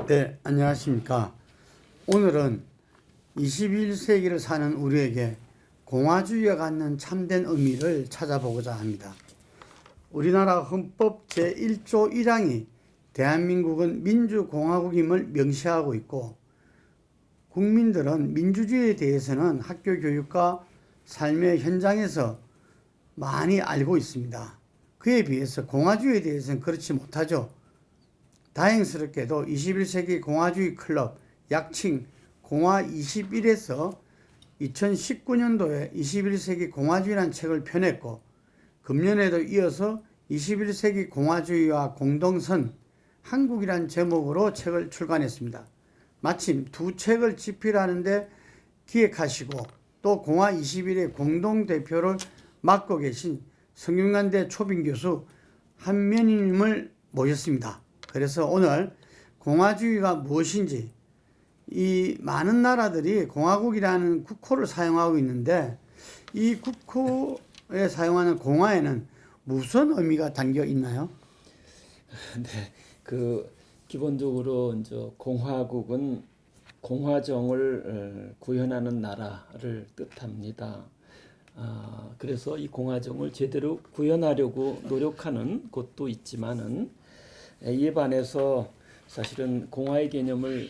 네, 안녕하십니까. 오늘은 21세기를 사는 우리에게 공화주의가 갖는 참된 의미를 찾아보고자 합니다. 우리나라 헌법 제1조 1항이 대한민국은 민주공화국임을 명시하고 있고, 국민들은 민주주의에 대해서는 학교 교육과 삶의 현장에서 많이 알고 있습니다. 그에 비해서 공화주의에 대해서는 그렇지 못하죠. 다행스럽게도 21세기 공화주의 클럽 약칭 공화21에서 2019년도에 21세기 공화주의라는 책을 펴냈고, 금년에도 이어서 21세기 공화주의와 공동선 한국이란 제목으로 책을 출간했습니다. 마침 두 책을 집필하는데 기획하시고 또 공화21의 공동대표를 맡고 계신 성균관대 초빙 교수 한면희님을 모셨습니다. 그래서 오늘 공화주의가 무엇인지, 이 많은 나라들이 공화국이라는 국호를 사용하고 있는데 이 국호에 사용하는 공화에는 무슨 의미가 담겨 있나요? 네, 기본적으로 이제 공화국은 공화정을 구현하는 나라를 뜻합니다. 그래서 이 공화정을 제대로 구현하려고 노력하는 곳도 있지만은, 이에 반해서 사실은 공화의 개념을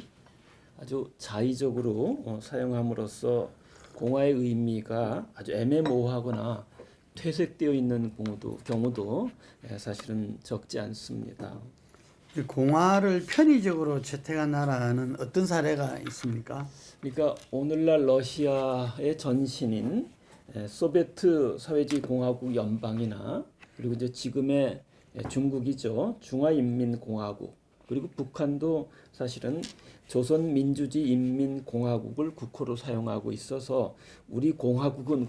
아주 자의적으로 사용함으로써 공화의 의미가 아주 애매모호하거나 퇴색되어 있는 경우도 사실은 적지 않습니다. 공화를 편의적으로 채택한 나라는 어떤 사례가 있습니까? 그러니까 오늘날 러시아의 전신인 소비에트 사회주의 공화국 연방이나, 그리고 이제 지금의 중국이죠, 중화인민공화국, 그리고 북한도 사실은 조선민주주의 인민공화국을 국호로 사용하고 있어서 우리 공화국은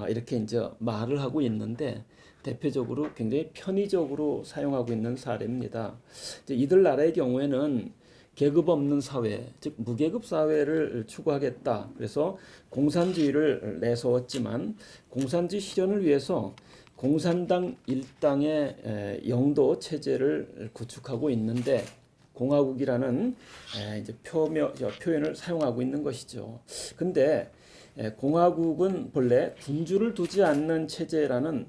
이렇게 이제 말을 하고 있는데, 대표적으로 굉장히 편의적으로 사용하고 있는 사례입니다. 이제 이들 나라의 경우에는 계급 없는 사회, 즉 무계급 사회를 추구하겠다. 그래서 공산주의를 내세웠지만, 공산주의 실현을 위해서 공산당 일당의 영도 체제를 구축하고 있는데, 공화국이라는 이제 표현을 사용하고 있는 것이죠. 근데 공화국은 본래 군주를 두지 않는 체제라는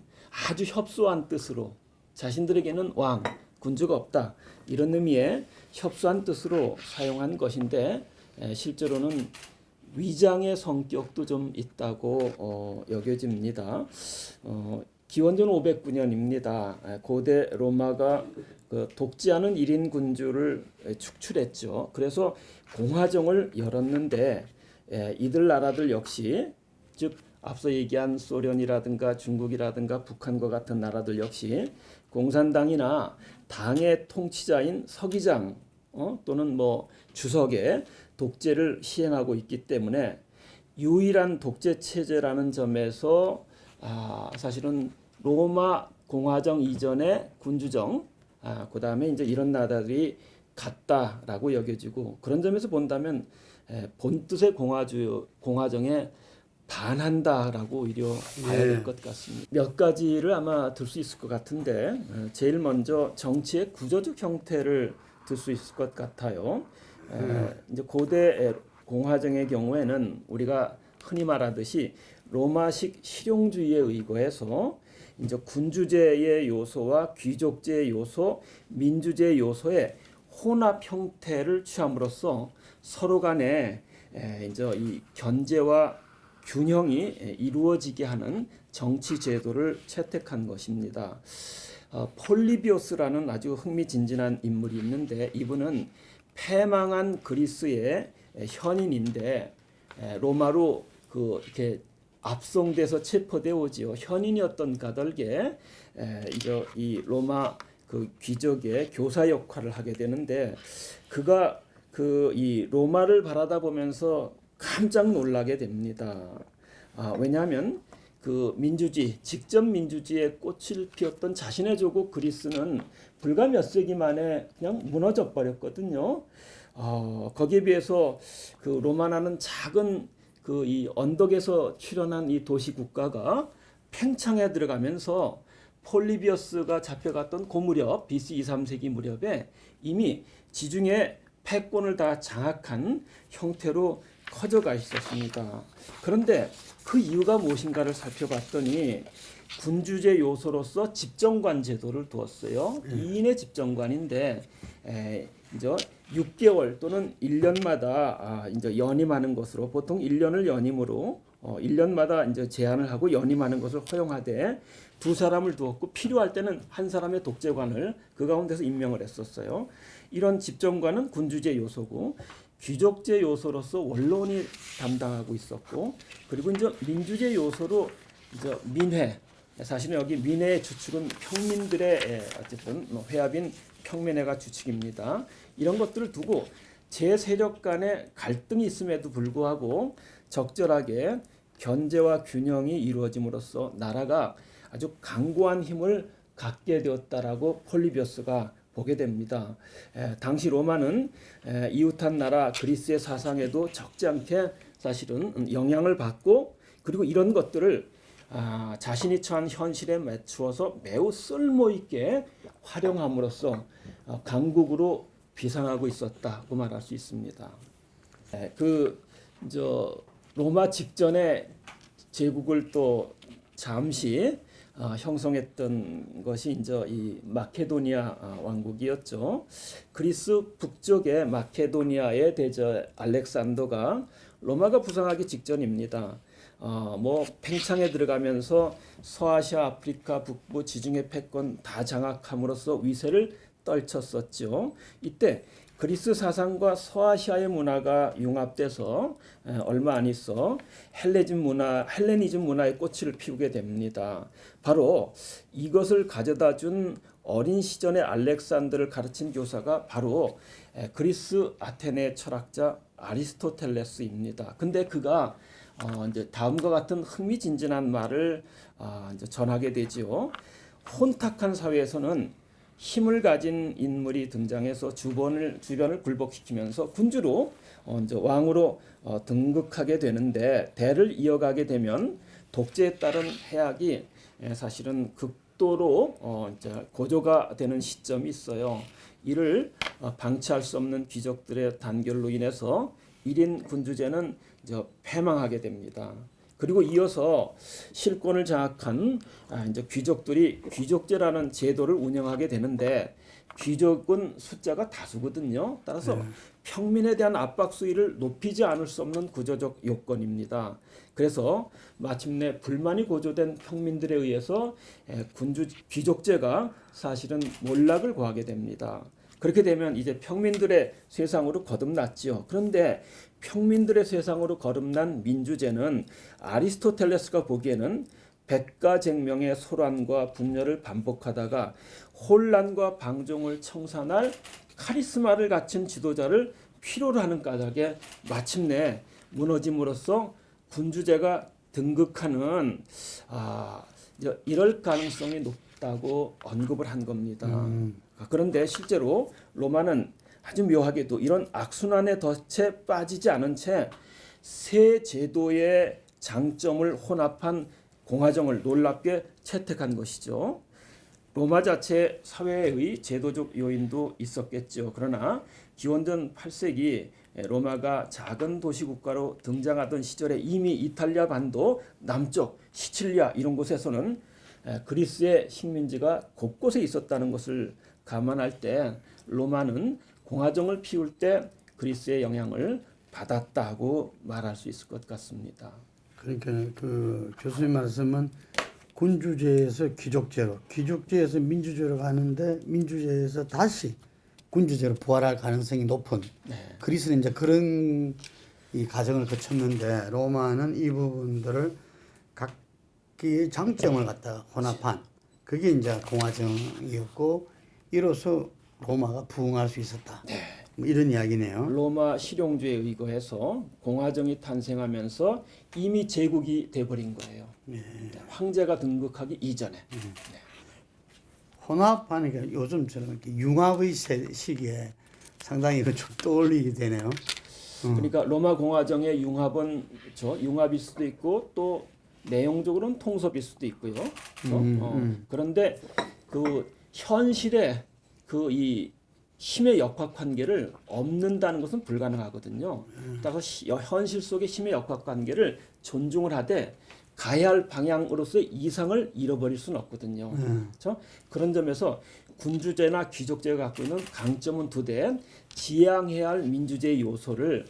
아주 협소한 뜻으로, 자신들에게는 왕, 군주가 없다, 이런 의미의 협소한 뜻으로 사용한 것인데, 실제로는 위장의 성격도 좀 있다고 여겨집니다. 기원전 509년입니다. 고대 로마가 독재하는 1인 군주를 축출했죠. 그래서 공화정을 열었는데, 이들 나라들 역시, 즉 앞서 얘기한 소련이라든가 중국이라든가 북한과 같은 나라들 역시 공산당이나 당의 통치자인 서기장 또는 주석의 독재를 시행하고 있기 때문에, 유일한 독재 체제라는 점에서 사실은 로마 공화정 이전의 군주정, 그 다음에 이제 이런 나라들이 같다라고 여겨지고, 그런 점에서 본다면 본뜻의 공화정에 반한다라고 오히려 봐야 될 것 같습니다. 몇 가지를 아마 들 수 있을 것 같은데, 제일 먼저 정치의 구조적 형태를 들 수 있을 것 같아요. 이제 고대 공화정의 경우에는 우리가 흔히 말하듯이 로마식 실용주의에 의거해서 이제 군주제의 요소와 귀족제의 요소, 민주제의 요소의 혼합 형태를 취함으로써 서로 간에 이제 이 견제와 균형이 이루어지게 하는 정치 제도를 채택한 것입니다. 폴리비오스라는 아주 흥미진진한 인물이 있는데, 이분은 패망한 그리스의 현인인데, 로마로 이렇게 압송돼서 체포되어 오지요. 현인이었던 가덕에 이제 이 로마 귀족의 교사 역할을 하게 되는데, 그가 이 로마를 바라다 보면서 깜짝 놀라게 됩니다. 왜냐하면 민주주의, 직접 민주주의의 꽃을 피웠던 자신의 조국 그리스는 불과 몇 세기 만에 그냥 무너져 버렸거든요. 거기에 비해서 로마라는 작은 이 언덕에서 출현한 이 도시 국가가 팽창에 들어가면서 폴리비어스가 잡혀갔던 그 무렵 BC 2, 3세기 무렵에 이미 지중해 패권을 다 장악한 형태로 커져가 있었습니다. 그런데 그 이유가 무엇인가를 살펴봤더니 군주제 요소로서 집정관 제도를 두었어요. 2인의 집정관인데 이제 6개월 또는 1년마다 이제 연임하는 것으로 보통 1년을 연임으로 1년마다 이제 제한을 하고 연임하는 것을 허용하되 두 사람을 두었고 필요할 때는 한 사람의 독재관을 그 가운데서 임명을 했었어요. 이런 집정관은 군주제 요소고 귀족제 요소로서 원로원이 담당하고 있었고 그리고 이제 민주제 요소로 이제 민회 사실은 여기 민회의 주축은 평민들의 어쨌든 회합인 평민회가 주축입니다. 이런 것들을 두고 제 세력 간의 갈등이 있음에도 불구하고 적절하게 견제와 균형이 이루어짐으로써 나라가 아주 강고한 힘을 갖게 되었다라고 폴리비어스가 보게 됩니다. 당시 로마는 이웃한 나라 그리스의 사상에도 적지 않게 사실은 영향을 받고 그리고 이런 것들을 자신이 처한 현실에 맞추어서 매우 쓸모있게 활용함으로써 강국으로 비상하고 있었다고 말할 수 있습니다. 로마 직전에 제국을 또 잠시 형성했던 것이 이제 이 마케도니아 왕국이었죠. 그리스 북쪽의 마케도니아의 대저 알렉산더가 로마가 부상하기 직전입니다. 팽창에 들어가면서 서아시아, 아프리카 북부 지중해 패권 다 장악함으로써 위세를 떨쳤었죠. 이때 그리스 사상과 서아시아의 문화가 융합돼서 얼마 안 있어 헬레니즘 문화의 꽃을 피우게 됩니다. 바로 이것을 가져다 준 어린 시절의 알렉산더를 가르친 교사가 바로 그리스 아테네 철학자 아리스토텔레스입니다. 근데 그가 이제 다음과 같은 흥미진진한 말을 이제 전하게 되지요. 혼탁한 사회에서는 힘을 가진 인물이 등장해서 주변을 굴복시키면서 군주로 이제 왕으로 등극하게 되는데 대를 이어가게 되면 독재에 따른 해악이 사실은 극도로 이제 고조가 되는 시점이 있어요. 이를 방치할 수 없는 귀족들의 단결로 인해서 1인 군주제는 이제 패망하게 됩니다. 그리고 이어서 실권을 장악한 이제 귀족들이 귀족제라는 제도를 운영하게 되는데 귀족은 숫자가 다수거든요. 따라서 평민에 대한 압박 수위를 높이지 않을 수 없는 구조적 요건입니다. 그래서 마침내 불만이 고조된 평민들에 의해서 귀족제가 사실은 몰락을 구하게 됩니다. 그렇게 되면 이제 평민들의 세상으로 거듭났지요. 그런데 평민들의 세상으로 거듭난 민주제는 아리스토텔레스가 보기에는 백가쟁명의 소란과 분열을 반복하다가 혼란과 방종을 청산할 카리스마를 갖춘 지도자를 필요로 하는 까닭에 마침내 무너짐으로써 군주제가 등극하는 이럴 가능성이 높다고 언급을 한 겁니다. 그런데 실제로 로마는 아주 묘하게도 이런 악순환의 덫에 빠지지 않은 채 새 제도의 장점을 혼합한 공화정을 놀랍게 채택한 것이죠. 로마 자체 사회의 제도적 요인도 있었겠죠. 그러나 기원전 8세기 로마가 작은 도시 국가로 등장하던 시절에 이미 이탈리아 반도 남쪽 시칠리아 이런 곳에서는 그리스의 식민지가 곳곳에 있었다는 것을 감안할 때 로마는 공화정을 피울 때 그리스의 영향을 받았다고 말할 수 있을 것 같습니다. 그러니까 그 교수님 말씀은 군주제에서 귀족제로, 귀족제에서 민주제로 가는데 민주제에서 다시 군주제로 부활할 가능성이 높은 그리스는 이제 그런 이 과정을 거쳤는데 로마는 이 부분들을 각기의 장점을 갖다가 혼합한 그게 이제 공화정이었고 이로써 로마가 부흥할 수 있었다. 뭐 이런 이야기네요. 로마 실용주의에 의거해서 공화정이 탄생하면서 이미 제국이 돼버린 거예요. 황제가 등극하기 이전에. 혼합하니까 요즘처럼 이렇게 융합의 시기에 상당히 좀 떠올리게 되네요. 그러니까 로마 공화정의 융합은 융합일 수도 있고 또 내용적으로는 통섭일 수도 있고요. 그런데 그 현실에 그 이 힘의 역학 관계를 없는다는 것은 불가능하거든요. 따라서 현실 속의 힘의 역학 관계를 존중을 하되 가야 할 방향으로서의 이상을 잃어버릴 수는 없거든요. 그렇죠? 그런 점에서 군주제나 귀족제가 갖고 있는 강점은 두 대, 지향해야 할 민주제의 요소를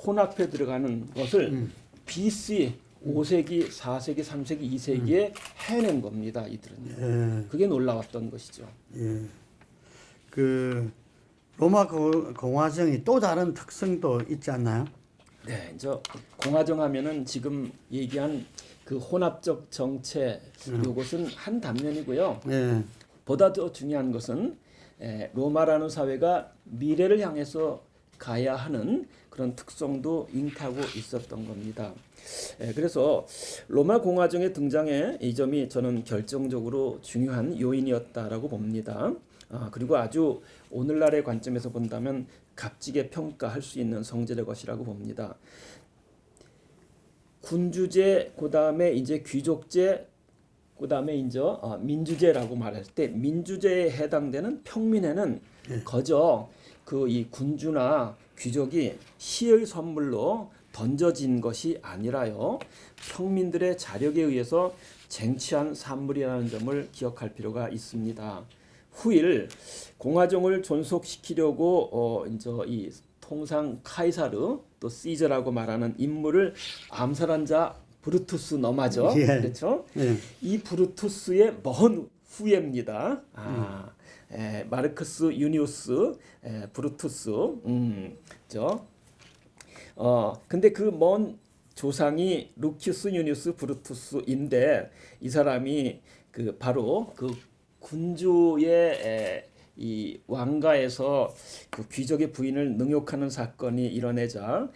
혼합해 들어가는 것을 BC 5세기, 4세기, 3세기, 2세기에 해낸 겁니다. 이들은요. 그게 놀라웠던 것이죠. 예. 그 로마 공화정이 또 다른 특성도 있지 않나요? 네, 이제 공화정 하면은 지금 얘기한 그 혼합적 정체 요것은 한 단면이고요. 예. 보다 더 중요한 것은 로마라는 사회가 미래를 향해서 가야 하는 그런 특성도 잉태하고 있었던 겁니다. 그래서 로마 공화정의 등장에 이 점이 저는 결정적으로 중요한 요인이었다라고 봅니다. 그리고 아주 오늘날의 관점에서 본다면 값지게 평가할 수 있는 성질의 것이라고 봅니다. 군주제, 그다음에 이제 귀족제, 그다음에 이제 민주제라고 말할 때 민주제에 해당되는 평민회는 거저 그 이 군주나 귀족이 시의 선물로 던져진 것이 아니라요. 평민들의 자력에 의해서 쟁취한 산물이라는 점을 기억할 필요가 있습니다. 후일 공화정을 존속시키려고 이제 이 통상 카이사르 또 시저라고 말하는 인물을 암살한 자 브루투스 너마저 그렇죠? 이 브루투스의 먼 후예입니다. 마르크스 유니우스 브루투스 근데 그 먼 조상이 루키우스 유니우스 브루투스인데 이 사람이 그 바로 그 군주의 이 왕가에서 그 귀족의 부인을 능욕하는 사건이 일어나자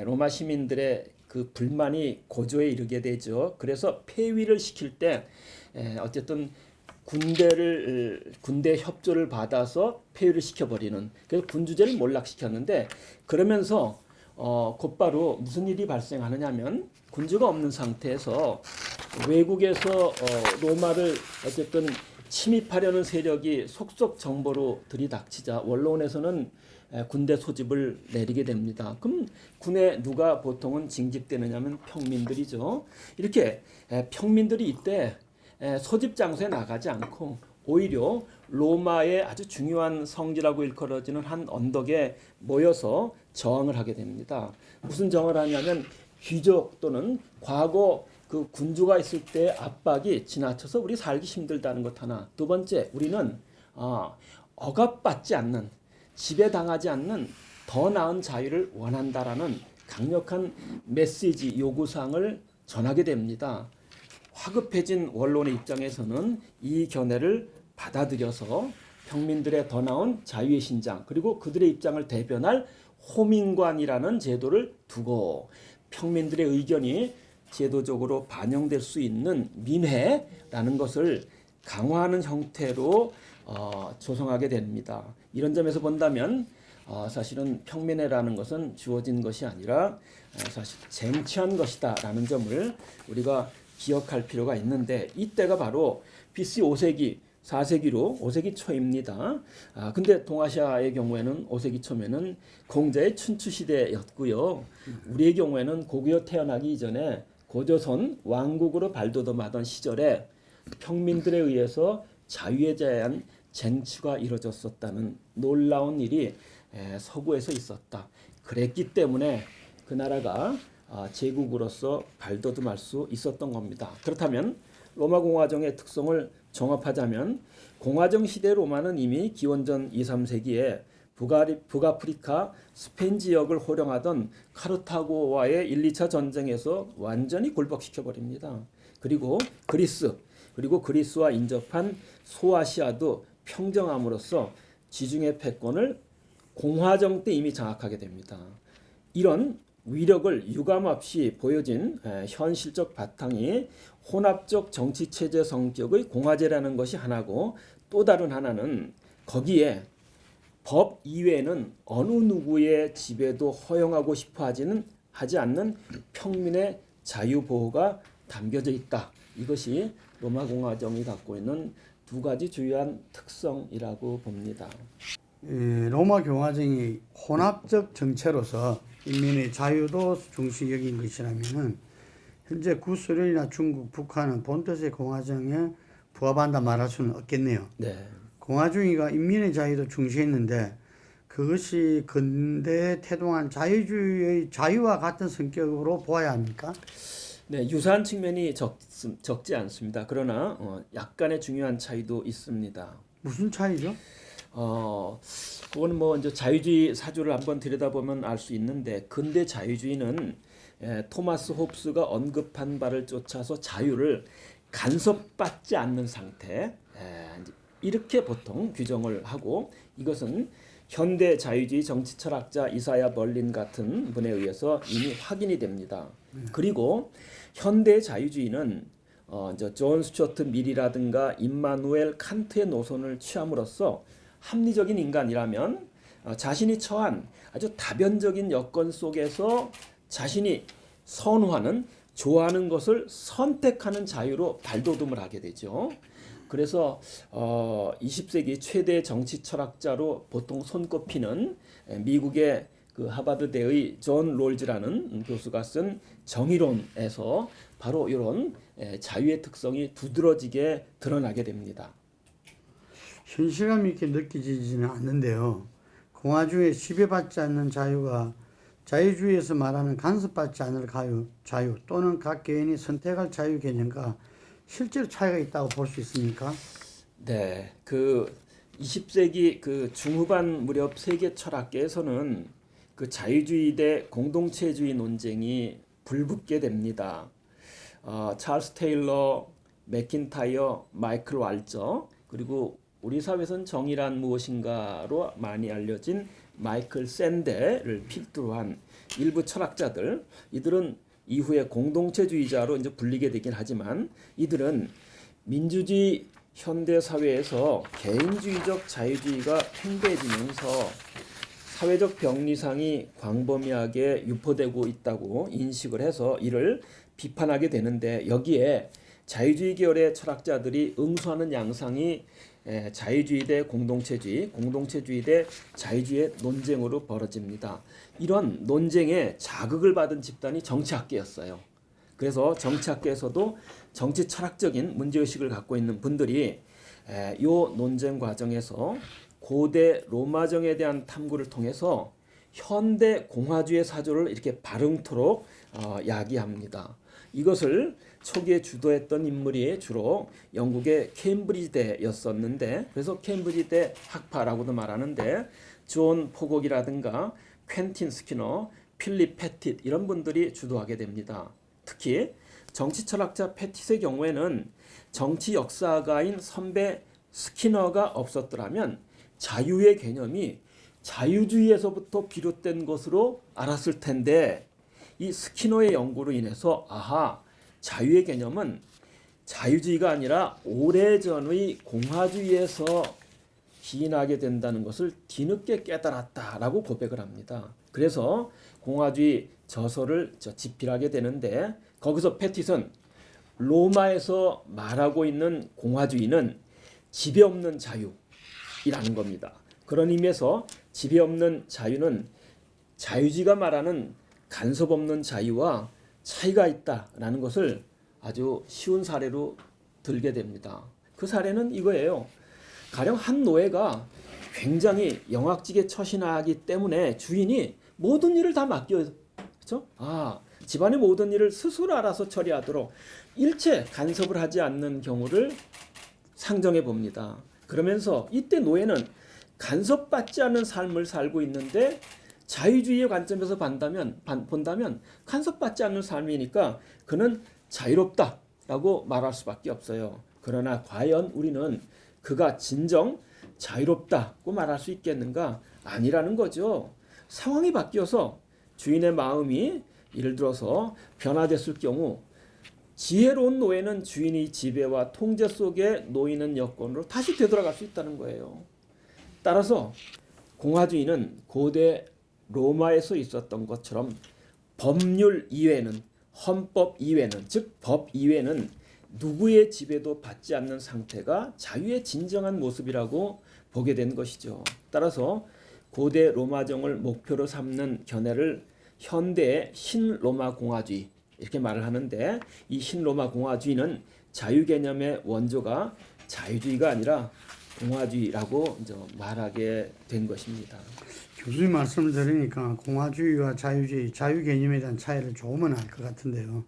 로마 시민들의 그 불만이 고조에 이르게 되죠. 그래서 폐위를 시킬 때 어쨌든 군대 협조를 받아서 폐위를 시켜버리는, 그래서 군주제를 몰락시켰는데, 그러면서 곧바로 무슨 일이 발생하느냐면 군주가 없는 상태에서 외국에서 로마를 어쨌든 침입하려는 세력이 속속 정보로 들이닥치자 원로원에서는 군대 소집을 내리게 됩니다. 그럼 군에 누가 보통은 징집되느냐면 평민들이죠. 이렇게 평민들이 이때 소집 장소에 나가지 않고 오히려 로마의 아주 중요한 성지라고 일컬어지는 한 언덕에 모여서 저항을 하게 됩니다. 무슨 저항을 하냐면 귀족 또는 과거 그 군주가 있을 때 압박이 지나쳐서 우리 살기 힘들다는 것 하나. 두 번째, 우리는 억압받지 않는, 지배당하지 않는 더 나은 자유를 원한다라는 강력한 메시지 요구사항을 전하게 됩니다. 화급해진 원로원의 입장에서는 이 견해를 받아들여서 평민들의 더 나은 자유의 신장, 그리고 그들의 입장을 대변할 호민관이라는 제도를 두고 평민들의 의견이 제도적으로 반영될 수 있는 민회라는 것을 강화하는 형태로 조성하게 됩니다. 이런 점에서 본다면 사실은 평민회라는 것은 주어진 것이 아니라 사실 쟁취한 것이다라는 점을 우리가 기억할 필요가 있는데, 이때가 바로 BC 5세기, 4세기로 5세기 초입니다. 근데 동아시아의 경우에는 5세기 초면은 공자의 춘추 시대였고요. 우리의 경우에는 고구려 태어나기 이전에 고조선 왕국으로 발돋움하던 시절에 평민들에 의해서 자유에 대한 쟁취가 이루어졌었다는 놀라운 일이 서구에서 있었다. 그랬기 때문에 그 나라가 제국으로서 발돋움할 수 있었던 겁니다. 그렇다면 로마 공화정의 특성을 종합하자면 공화정 시대 로마는 이미 기원전 2, 3세기에 북아프리카 스페인 지역을 호령하던 카르타고와의 1, 2차 전쟁에서 완전히 굴복시켜 버립니다. 그리고 그리스와 인접한 소아시아도 평정함으로써 지중해 패권을 공화정 때 이미 장악하게 됩니다. 이런 위력을 유감없이 보여진 현실적 바탕이 혼합적 정치체제 성격의 공화제라는 것이 하나고, 또 다른 하나는 거기에 법 이외에는 어느 누구의 지배도 허용하고 싶어 하지 않는 평민의 자유보호가 담겨져 있다. 이것이 로마 공화정이 갖고 있는 두 가지 주요한 특성이라고 봅니다. 로마 공화정이 혼합적 정체로서 인민의 자유도 중시 여긴 것이라면은 현재 구소련이나 중국, 북한은 본토의 공화정에 부합한다 말할 수는 없겠네요. 네. 공화주의가 인민의 자유도 중시했는데 그것이 근대에 태동한 자유주의의 자유와 같은 성격으로 보아야 합니까? 네, 유사한 측면이 적지 않습니다. 그러나 약간의 중요한 차이도 있습니다. 무슨 차이죠? 그거는 뭐 이제 자유주의 사주를 한번 들여다보면 알 수 있는데 근대 자유주의는 토마스 홉스가 언급한 바를 쫓아서 자유를 간섭받지 않는 상태 이렇게 보통 규정을 하고 이것은 현대 자유주의 정치 철학자 이사야 벌린 같은 분에 의해서 이미 확인이 됩니다. 그리고 현대 자유주의는 존 스튜어트 밀이라든가 임마누엘 칸트의 노선을 취함으로써 합리적인 인간이라면 자신이 처한 아주 다변적인 여건 속에서 자신이 선호하는 좋아하는 것을 선택하는 자유로 발돋움을 하게 되죠. 그래서 20세기 최대 정치 철학자로 보통 손꼽히는 미국의 그 하버드대의 존 롤즈라는 교수가 쓴 정의론에서 바로 이런 자유의 특성이 두드러지게 드러나게 됩니다. 현실감 있게 느껴지지는 않는데요. 공화주의에 지배받지 않는 자유가 자유주의에서 말하는 간섭받지 않을 자유 또는 각 개인이 선택할 자유 개념과 실제로 차이가 있다고 볼 수 있습니까? 네, 그 20세기 그 중후반 무렵 세계 철학계에서는 그 자유주의 대 공동체주의 논쟁이 불붙게 됩니다. 찰스 테일러, 맥킨타이어, 마이클 왈저 그리고 우리 사회에서는 정의란 무엇인가로 많이 알려진 마이클 샌델을 필두로 한 일부 철학자들 이들은 이후에 공동체주의자로 이제 불리게 되긴 하지만 이들은 민주주의 현대 사회에서 개인주의적 자유주의가 팽배해지면서 사회적 병리상이 광범위하게 유포되고 있다고 인식을 해서 이를 비판하게 되는데 여기에 자유주의 계열의 철학자들이 응수하는 양상이 자유주의 대 공동체주의, 공동체주의 대 자유주의의 논쟁으로 벌어집니다. 이런 논쟁에 자극을 받은 집단이 정치학계였어요. 그래서 정치학계에서도 정치 철학적인 문제의식을 갖고 있는 분들이 이 논쟁 과정에서 고대 로마정에 대한 탐구를 통해서 현대 공화주의 사조를 이렇게 바릉토록 야기합니다. 이것을 초기에 주도했던 인물이 주로 영국의 케임브리지대였었는데 그래서 케임브리지대 학파라고도 말하는데 존 포곡이라든가 퀸틴 스키너, 필립 패티트 이런 분들이 주도하게 됩니다. 특히 정치 철학자 패티트의 경우에는 정치 역사가인 선배 스키너가 없었더라면 자유의 개념이 자유주의에서부터 비롯된 것으로 알았을 텐데 이 스키너의 연구로 인해서 아하 자유의 개념은 자유주의가 아니라 오래전의 공화주의에서 기인하게 된다는 것을 뒤늦게 깨달았다라고 고백을 합니다. 그래서 공화주의 저서를 집필하게 되는데 거기서 패티슨 로마에서 말하고 있는 공화주의는 지배 없는 자유이라는 겁니다. 그런 의미에서 지배 없는 자유는 자유주의가 말하는 간섭 없는 자유와 차이가 있다라는 것을 아주 쉬운 사례로 들게 됩니다. 그 사례는 이거예요. 가령 한 노예가 굉장히 영악직에 처신하기 때문에 주인이 모든 일을 다 맡겨요. 그렇죠? 집안의 모든 일을 스스로 알아서 처리하도록 일체 간섭을 하지 않는 경우를 상정해 봅니다. 그러면서 이때 노예는 간섭받지 않는 삶을 살고 있는데 자유주의의 관점에서 본다면 간섭받지 않는 삶이니까 그는 자유롭다라고 말할 수밖에 없어요. 그러나 과연 우리는 그가 진정 자유롭다고 말할 수 있겠는가? 아니라는 거죠. 상황이 바뀌어서 주인의 마음이 예를 들어서 변화됐을 경우 지혜로운 노예는 주인의 지배와 통제 속에 놓이는 여건으로 다시 되돌아갈 수 있다는 거예요. 따라서 공화주의는 고대 로마에서 있었던 것처럼 법률 이외에는 헌법 이외는, 즉 법 이외는 누구의 지배도 받지 않는 상태가 자유의 진정한 모습이라고 보게 된 것이죠. 따라서 고대 로마정을 목표로 삼는 견해를 현대의 신로마 공화주의 이렇게 말을 하는데, 이 신로마 공화주의는 자유 개념의 원조가 자유주의가 아니라 공화주의라고 이제 말하게 된 것입니다. 교수님 말씀을 들으니까 공화주의와 자유주의, 자유 개념에 대한 차이를 조금은 알 것 같은데요.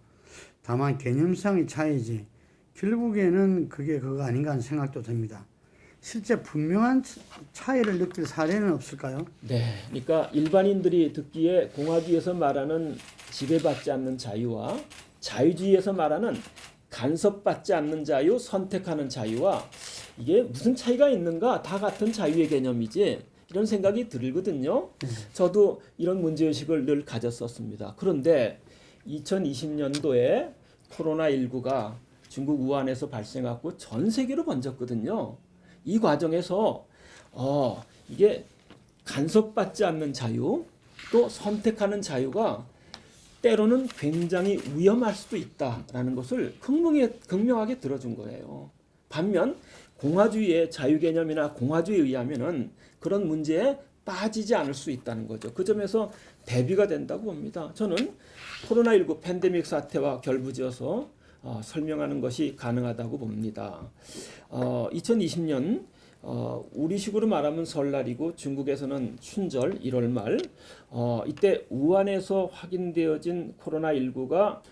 다만 개념상의 차이지 결국에는 그게 그거 아닌가 하는 생각도 듭니다. 실제 분명한 차이를 느낄 사례는 없을까요? 네, 그러니까 일반인들이 듣기에 공화주의에서 말하는 지배받지 않는 자유와 자유주의에서 말하는 간섭받지 않는 자유, 선택하는 자유와 이게 무슨 차이가 있는가? 다 같은 자유의 개념이지, 이런 생각이 들거든요. 저도 이런 문제의식을 늘 가졌었습니다. 그런데 2020년도에 코로나19가 중국 우한에서 발생하고 전 세계로 번졌거든요. 이 과정에서 이게 간섭받지 않는 자유, 또 선택하는 자유가 때로는 굉장히 위험할 수도 있다라는 것을 극명하게 들어준 거예요. 반면 공화주의의 자유 개념이나 공화주의에 의하면은 그런 문제에 빠지지 않을 수 있다는 거죠. 그 점에서 대비가 된다고 봅니다. 저는 코로나19 팬데믹 사태와 결부지어서 설명하는 것이 가능하다고 봅니다. 2020년 우리식으로 말하면 설날이고 중국에서는 춘절 1월 말, 이때 우한에서 확인되어진 코로나19가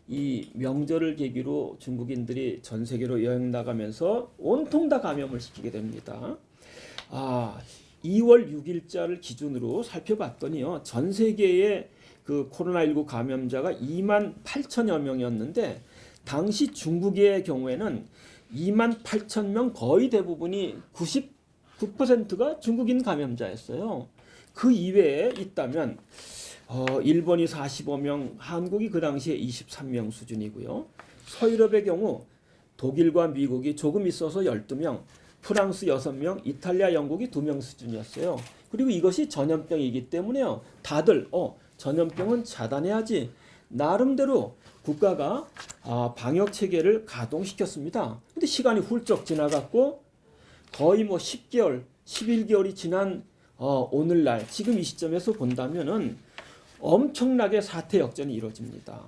이 명절을 계기로 중국인들이 전 세계로 여행 나가면서 온통 다 감염을 시키게 됩니다. 2월 6일자를 기준으로 살펴봤더니요, 전 세계의 그 코로나19 감염자가 2만 8천여 명이었는데, 당시 중국의 경우에는 2만 8천 명, 거의 대부분이 99%가 중국인 감염자였어요. 그 이외에 있다면 일본이 45명, 한국이 그 당시에 23명 수준이고요. 서유럽의 경우 독일과 미국이 조금 있어서 12명, 프랑스 6명, 이탈리아, 영국이 2명 수준이었어요. 그리고 이것이 전염병이기 때문에요, 다들 전염병은 차단해야지 나름대로 국가가 방역 체계를 가동시켰습니다. 근데 시간이 훌쩍 지나갔고 거의 10개월, 11개월이 지난 오늘날 지금 이 시점에서 본다면은 엄청나게 사태 역전이 이루어집니다.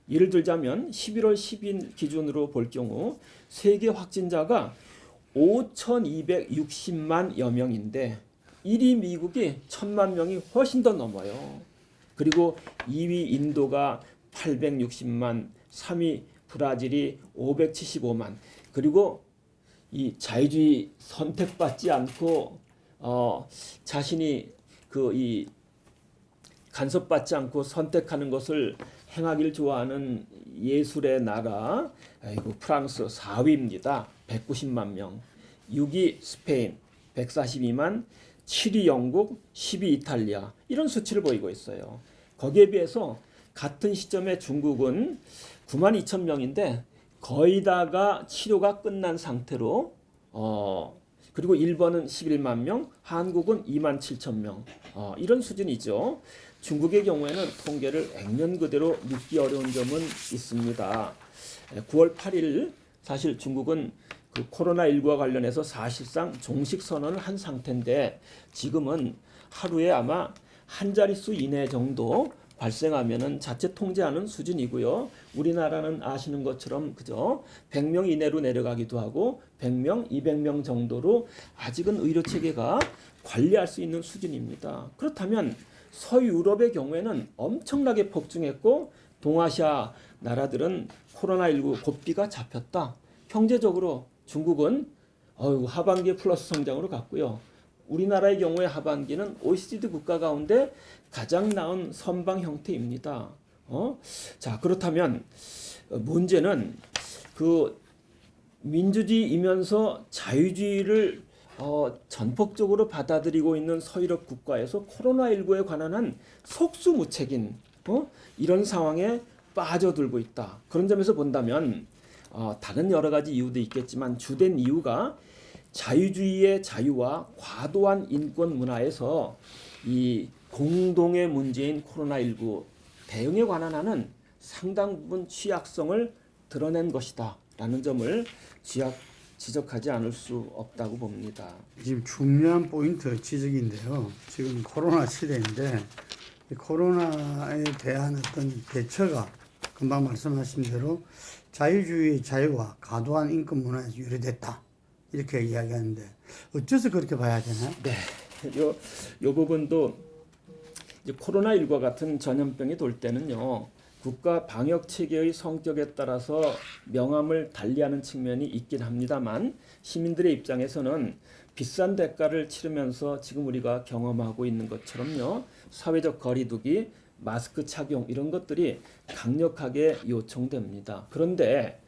예를 들자면 11월 10일 기준으로 볼 경우 세계 확진자가 5,260만여 명인데 1위 미국이 1,000만 명이 훨씬 더 넘어요. 그리고 2위 인도가 860만, 3위 브라질이 575만. 그리고 이 자유주의 선택받지 않고 자신이 이 간섭받지 않고 선택하는 것을 행하기를 좋아하는 예술의 나라, 프랑스 4위입니다. 190만 명. 6위 스페인 142만, 7위 영국, 10위 이탈리아, 이런 수치를 보이고 있어요. 거기에 비해서 같은 시점에 중국은 9만 2천 명인데 거의 다가 치료가 끝난 상태로, 그리고 일본은 11만 명, 한국은 2만 7천 명, 이런 수준이죠. 중국의 경우에는 통계를 액면 그대로 믿기 어려운 점은 있습니다. 9월 8일 사실 중국은 그 코로나19와 관련해서 사실상 종식 선언을 한 상태인데, 지금은 하루에 아마 한 자릿수 이내 정도 발생하면은 자체 통제하는 수준이고요. 우리나라는 아시는 것처럼 그저 100명 이내로 내려가기도 하고 100명, 200명 정도로 아직은 의료 체계가 관리할 수 있는 수준입니다. 그렇다면 서유럽의 경우에는 엄청나게 폭증했고 동아시아 나라들은 코로나19 고삐가 잡혔다. 경제적으로 중국은 하반기에 플러스 성장으로 갔고요. 우리나라의 경우에 하반기는 OECD 국가 가운데 가장 나은 선방 형태입니다. 자, 그렇다면 문제는 그 민주주의이면서 자유주의를 전폭적으로 받아들이고 있는 서유럽 국가에서 코로나19에 관한 한 속수무책인 이런 상황에 빠져들고 있다. 그런 점에서 본다면 다른 여러 가지 이유도 있겠지만 주된 이유가 자유주의의 자유와 과도한 인권 문화에서 이 공동의 문제인 코로나19 대응에 관한 한은 상당 부분 취약성을 드러낸 것이다 라는 점을 지적하지 않을 수 없다고 봅니다. 지금 중요한 포인트 지적인데요. 지금 코로나 시대인데 이 코로나에 대한 어떤 대처가 금방 말씀하신 대로 자유주의 자유와 과도한 인권 문화에 유래됐다 이렇게 이야기하는데 어째서 그렇게 봐야 되나요? 네, 요 부분도 이제 코로나19와 같은 전염병이 돌 때는요. 국가 방역 체계의 성격에 따라서 명암을 달리하는 측면이 있긴 합니다만 시민들의 입장에서는 비싼 대가를 치르면서 지금 우리가 경험하고 있는 것처럼요. 사회적 거리두기, 마스크 착용 이런 것들이 강력하게 요청됩니다. 그런데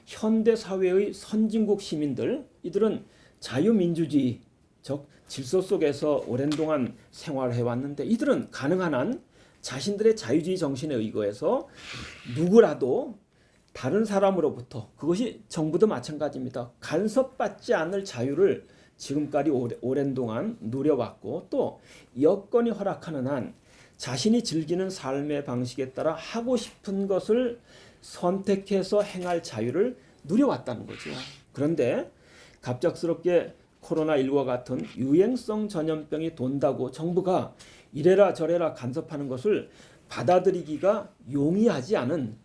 현대 사회의 선진국 시민들 이들은 자유민주주의 즉 질서 속에서 오랜 동안 생활해 왔는데 이들은 가능한 한 자신들의 자유주의 정신에 의거해서 누구라도 다른 사람으로부터 그것이 정부도 마찬가지입니다. 간섭받지 않을 자유를 지금까지 오랜 동안 누려왔고 또 여건이 허락하는 한 자신이 즐기는 삶의 방식에 따라 하고 싶은 것을 선택해서 행할 자유를 누려왔다는 거죠. 그런데 갑작스럽게 코로나19와 같은 유행성 전염병이 돈다고 정부가 이래라 저래라 간섭하는 것을 받아들이기가 용이하지 않은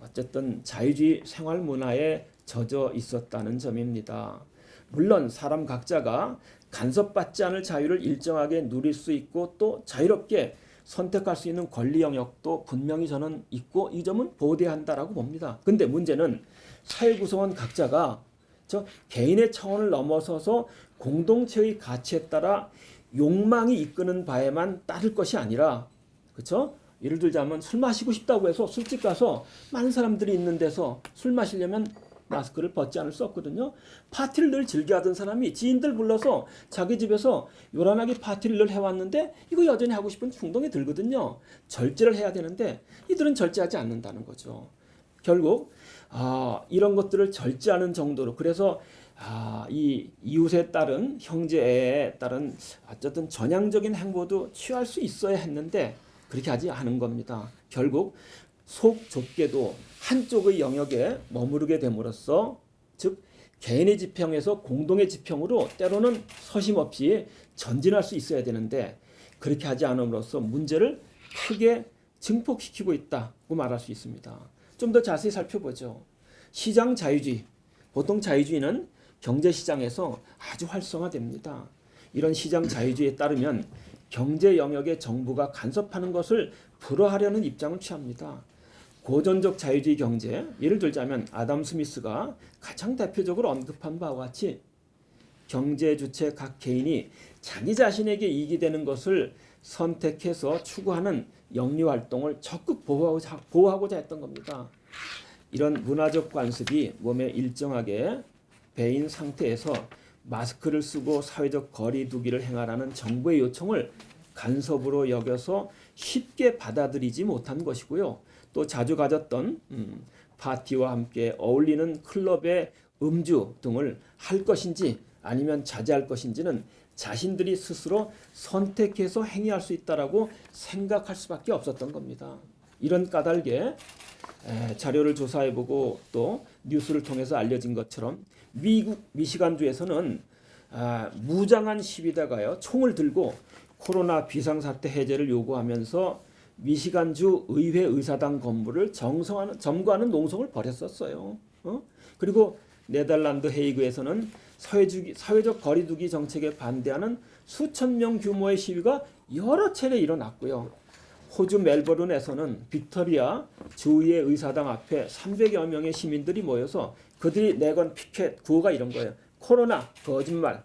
어쨌든 자유주의 생활 문화에 젖어 있었다는 점입니다. 물론 사람 각자가 간섭받지 않을 자유를 일정하게 누릴 수 있고 또 자유롭게 선택할 수 있는 권리 영역도 분명히 저는 있고 이 점은 보호돼야 한다라고 봅니다. 근데 문제는 사회 구성원 각자가 저 개인의 차원을 넘어서서 공동체의 가치에 따라 욕망이 이끄는 바에만 따를 것이 아니라 그렇죠? 예를 들자면 술 마시고 싶다고 해서 술집 가서 많은 사람들이 있는 데서 술 마시려면 마스크를 벗지 않을 수 없거든요. 파티를 늘 즐겨하던 사람이 지인들 불러서 자기 집에서 요란하게 파티를 늘 해왔는데 이거 여전히 하고 싶은 충동이 들거든요. 절제를 해야 되는데 이들은 절제하지 않는다는 거죠. 결국 이런 것들을 절제하는 정도로 그래서 이 이웃에 따른 형제에 따른 어쨌든 전향적인 행보도 취할 수 있어야 했는데 그렇게 하지 않은 겁니다. 결국 속 좁게도 한쪽의 영역에 머무르게 됨으로써 즉 개인의 지평에서 공동의 지평으로 때로는 서심없이 전진할 수 있어야 되는데 그렇게 하지 않음으로써 문제를 크게 증폭시키고 있다고 말할 수 있습니다. 좀 더 자세히 살펴보죠. 시장 자유주의. 보통 자유주의는 경제시장에서 아주 활성화됩니다. 이런 시장 자유주의에 따르면 경제 영역에 정부가 간섭하는 것을 불허하려는 입장을 취합니다. 고전적 자유주의 경제, 예를 들자면 아담 스미스가 가장 대표적으로 언급한 바와 같이 경제 주체 각 개인이 자기 자신에게 이익이 되는 것을 선택해서 추구하는 영리 활동을 적극 보호하고자 했던 겁니다. 이런 문화적 관습이 몸에 일정하게 배인 상태에서 마스크를 쓰고 사회적 거리 두기를 행하라는 정부의 요청을 간섭으로 여겨서 쉽게 받아들이지 못한 것이고요. 또 자주 가졌던 파티와 함께 어울리는 클럽의 음주 등을 할 것인지 아니면 자제할 것인지는 자신들이 스스로 선택해서 행위할 수 있다라고 생각할 수밖에 없었던 겁니다. 이런 까닭에 자료를 조사해보고 또 뉴스를 통해서 알려진 것처럼 미국 미시간주에서는 무장한 시위대가요 총을 들고 코로나 비상사태 해제를 요구하면서 미시간주 의회 의사당 건물을 점거하는 농성을 벌였었어요. 그리고 네덜란드 헤이그에서는 사회적 거리두기 정책에 반대하는 수천 명 규모의 시위가 여러 차례 일어났고요. 호주 멜버른에서는 빅토리아 주의회 의사당 앞에 300여 명의 시민들이 모여서 그들이 내건 피켓 구호가 이런 거예요. 코로나 거짓말,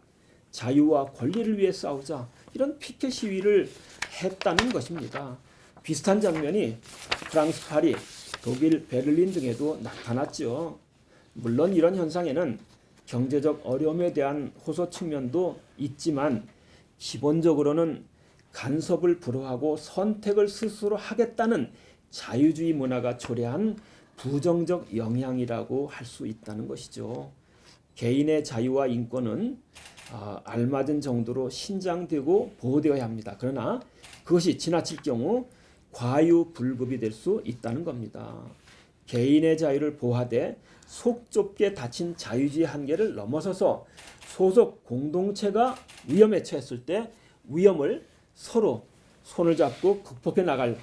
자유와 권리를 위해 싸우자. 이런 피켓 시위를 했다는 것입니다. 비슷한 장면이 프랑스 파리, 독일 베를린 등에도 나타났죠. 물론 이런 현상에는 경제적 어려움에 대한 호소 측면도 있지만 기본적으로는 간섭을 불허하고 선택을 스스로 하겠다는 자유주의 문화가 초래한 부정적 영향이라고 할 수 있다는 것이죠. 개인의 자유와 인권은 알맞은 정도로 신장되고 보호되어야 합니다. 그러나 그것이 지나칠 경우 과유불급이 될 수 있다는 겁니다. 개인의 자유를 보호하되 속 좁게 닫힌 자유주의 한계를 넘어서서 소속 공동체가 위험에 처했을 때 위험을 서로 손을 잡고 극복해 나갈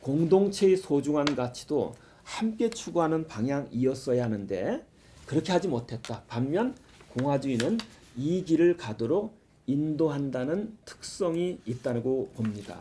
공동체의 소중한 가치도 함께 추구하는 방향이었어야 하는데 그렇게 하지 못했다. 반면 공화주의는 이 길을 가도록 인도한다는 특성이 있다고 봅니다.